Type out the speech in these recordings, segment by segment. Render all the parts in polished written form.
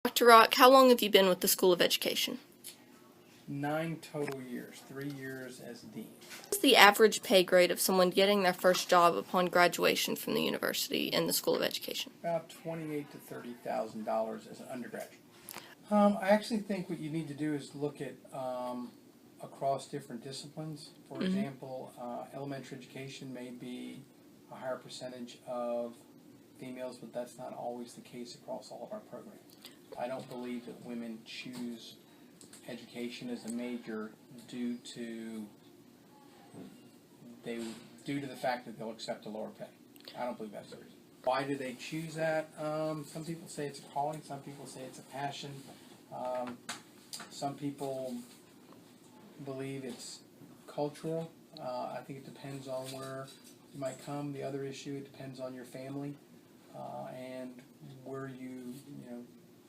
Dr. Rock, how long have you been with the School of Education? 9 total years, 3 years as dean. What is the average pay grade of someone getting their first job upon graduation from the university in the School of Education? About $28,000 to $30,000 as an undergraduate. I actually think what you need to do is look at across different disciplines. For example, elementary education may be a higher percentage of females, but that's not always the case across all of our programs. I don't believe that women choose education as a major due to the fact that they'll accept a lower pay. I don't believe that's the reason. Why do they choose that? Some people say it's a calling. Some people say it's a passion. Some people believe it's cultural. I think it depends on where you might come. The other issue, it depends on your family and where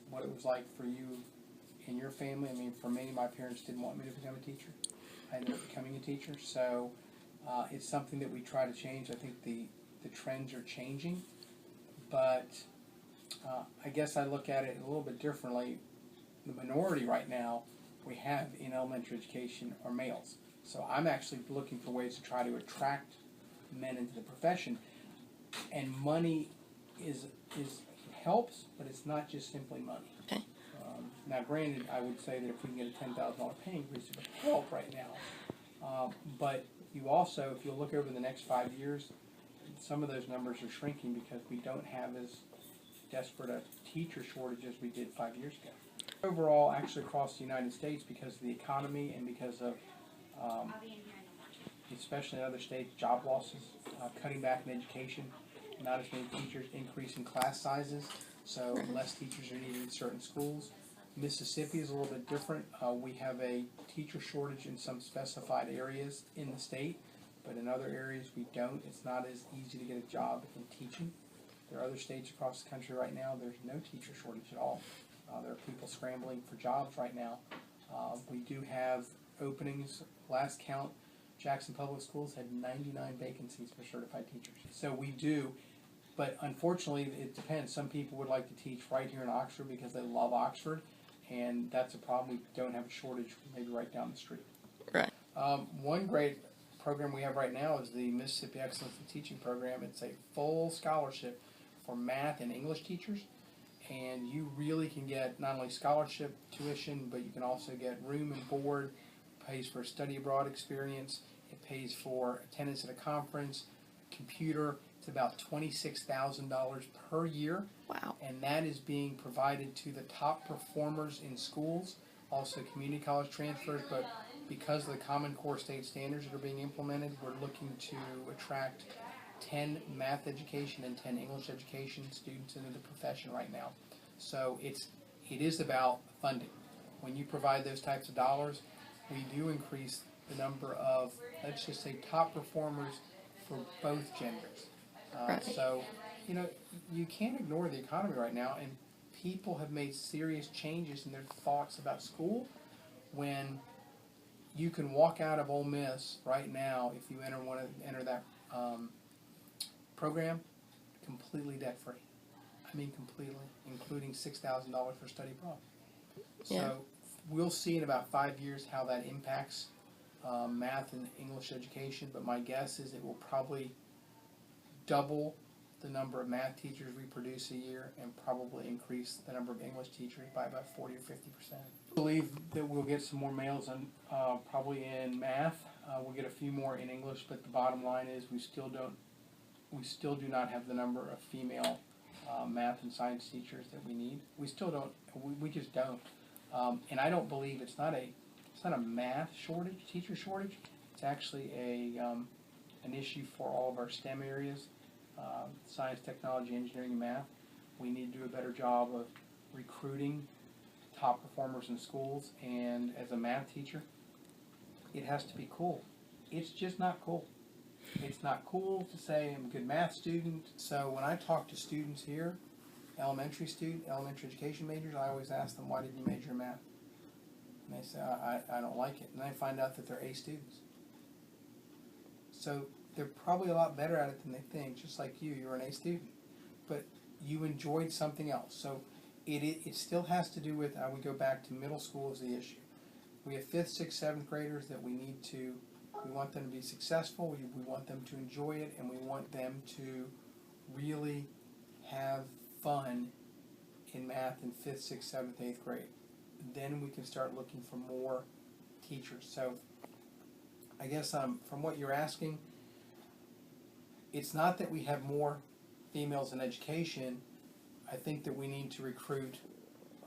what it was like for you in your family. I mean, for me, my parents didn't want me to become a teacher. I ended up becoming a teacher, so it's something that we try to change. I think the trends are changing, but I guess I look at it a little bit differently. The minority right now we have in elementary education are males, so I'm actually looking for ways to try to attract men into the profession, and money helps, but it's not just simply money. Okay. Now, granted, I would say that if we can get a $10,000 pay increase, it would help right now. But you also, if you look over the next 5 years, some of those numbers are shrinking because we don't have as desperate a teacher shortage as we did 5 years ago. Overall, actually across the United States, because of the economy and because of, especially in other states, job losses, cutting back in education, not as many teachers, increasing class sizes, so less teachers are needed in certain schools. Mississippi is a little bit different. We have a teacher shortage in some specified areas in the state, but in other areas we don't. It's not as easy to get a job in teaching. There are other states across the country right now, there's no teacher shortage at all. There are people scrambling for jobs right now. We do have openings. Last count, Jackson Public Schools had 99 vacancies for certified teachers. So we do, but unfortunately it depends. Some people would like to teach right here in Oxford because they love Oxford, and that's a problem. We don't have a shortage maybe right down the street. Right. One great program we have right now is the Mississippi Excellence in Teaching Program. It's a full scholarship for math and English teachers, and you really can get not only scholarship tuition, but you can also get room and board. It pays for a study abroad experience. It pays for attendance at a conference, computer. It's about $26,000 per year. Wow. And that is being provided to the top performers in schools, also community college transfers, but because of the Common Core state standards that are being implemented, we're looking to attract 10 math education and 10 English education students into the profession right now. So it is about funding. When you provide those types of dollars, we do increase the number of, let's just say, top performers for both genders. Right. So, you can't ignore the economy right now, and people have made serious changes in their thoughts about school when you can walk out of Ole Miss right now if you enter that program completely debt-free. I mean completely, including $6,000 for study abroad. Yeah. So we'll see in about 5 years how that impacts math and English education, but my guess is it will probably double the number of math teachers we produce a year and probably increase the number of English teachers by about 40 or 50%. I believe that we'll get some more males probably in math. We'll get a few more in English, but the bottom line is we still do not have the number of female math and science teachers that we need. We still don't. We just don't. And I don't believe it's not a math shortage, teacher shortage. It's actually an issue for all of our STEM areas, science, technology, engineering, and math. We need to do a better job of recruiting top performers in schools, and as a math teacher, it has to be cool. It's just not cool. It's not cool to say I'm a good math student. So when I talk to students here, elementary education majors, I always ask them, why did you major in math? And they say, I don't like it. And I find out that they're A students. So they're probably a lot better at it than they think, just like you're an A student. But you enjoyed something else. So It still has to do with, I would go back to middle school as the issue. We have 5th, 6th, 7th graders that we want them to be successful, we want them to enjoy it, and we want them to really have fun in math in 5th, 6th, 7th, 8th grade. Then we can start looking for more teachers. So I guess from what you're asking, it's not that we have more females in education. I think that we need to recruit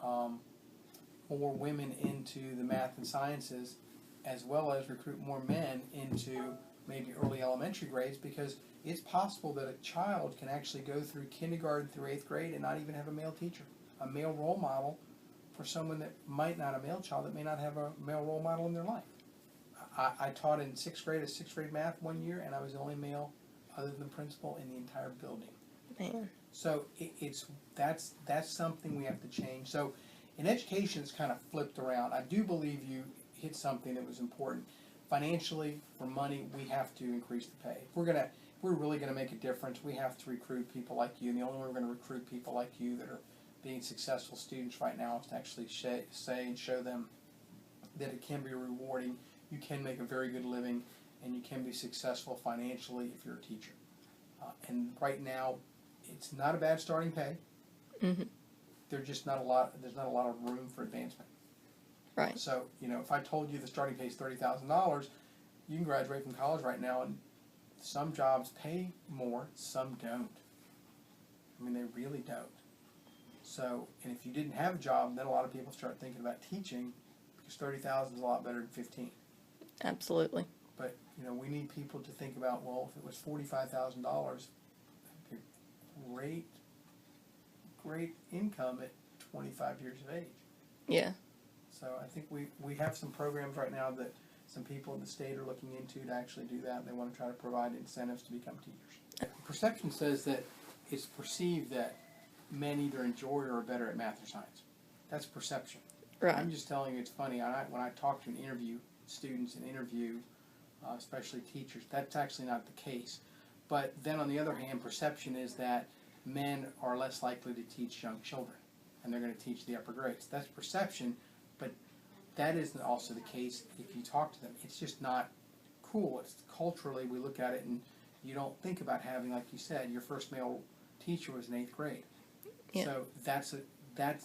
more women into the math and sciences, as well as recruit more men into maybe early elementary grades, because it's possible that a child can actually go through kindergarten through 8th grade and not even have a male teacher, a male role model for someone that might not, a male child that may not have a male role model in their life. I taught in 6th grade math one year, and I was the only male other than the principal in the entire building. Man. So that's something we have to change. So in education, it's kind of flipped around. I do believe you hit something that was important. Financially, for money, we have to increase the pay. If we're really gonna make a difference, we have to recruit people like you. And the only way we're gonna recruit people like you that are being successful students right now is to actually say and show them that it can be rewarding. You can make a very good living, and you can be successful financially if you're a teacher. And right now, it's not a bad starting pay. Mm-hmm. There's not a lot of room for advancement. Right. So, if I told you the starting pay is $30,000, you can graduate from college right now, and some jobs pay more, some don't. I mean, they really don't. So, and if you didn't have a job, then a lot of people start thinking about teaching, because $30,000 is a lot better than $15,000. Absolutely. But, we need people to think about, well, if it was $45,000, great income at 25 years of age. Yeah. So I think we have some programs right now that some people in the state are looking into to actually do that, and they want to try to provide incentives to become teachers. Perception says that it's perceived that men either enjoy or are better at math or science. That's perception. Right. I'm just telling you, it's funny. When I talk to students and interview, especially teachers, that's actually not the case. But then on the other hand, perception is that men are less likely to teach young children, and they're going to teach the upper grades. That's perception, but that isn't also the case if you talk to them. It's just not cool. It's culturally, we look at it, and you don't think about having, like you said, your first male teacher was in 8th grade. Yeah. So that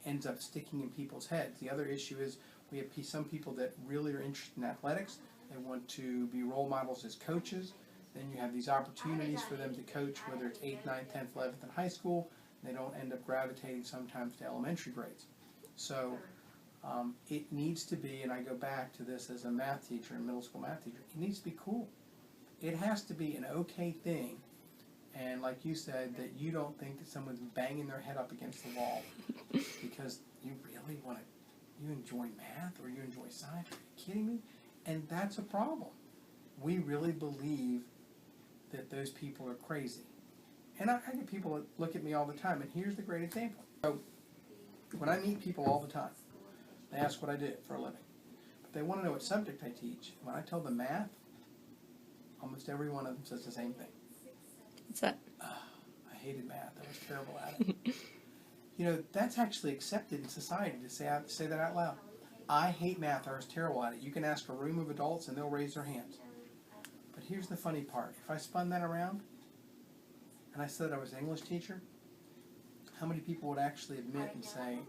ends up sticking in people's heads. The other issue is we have some people that really are interested in athletics. They want to be role models as coaches. Then you have these opportunities for them to coach, whether it's 8th, 9th, 10th, 11th in high school. They don't end up gravitating sometimes to elementary grades. So it needs to be, and I go back to this as a math teacher, a middle school math teacher, it needs to be cool. It has to be an okay thing. And like you said, that you don't think that someone's banging their head up against the wall because you really you enjoy math or you enjoy science. Are you kidding me? And that's a problem. We really believe that those people are crazy. And I get people that look at me all the time, and here's the great example. So when I meet people all the time, they ask what I do for a living. But they want to know what subject I teach. When I tell them math, almost every one of them says the same thing. What's that? I hated math. I was terrible at it. That's actually accepted in society to say that out loud. I hate math. I was terrible at it. You can ask a room of adults, and they'll raise their hands. But here's the funny part. If I spun that around, and I said I was an English teacher, how many people would actually admit and say,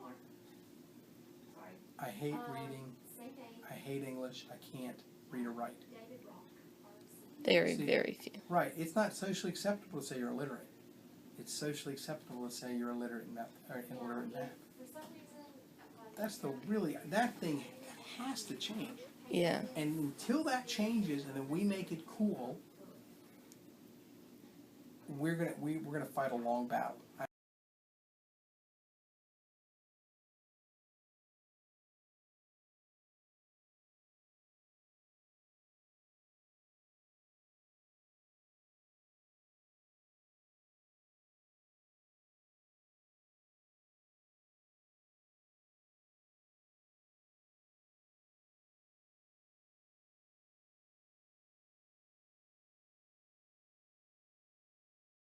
I hate reading, I hate English, I can't read or write? Very few. Right. It's not socially acceptable to say you're illiterate. It's socially acceptable to say you're illiterate in math, or illiterate in math. That thing has to change. Yeah. And until that changes, and then we make it cool, we're gonna fight a long battle.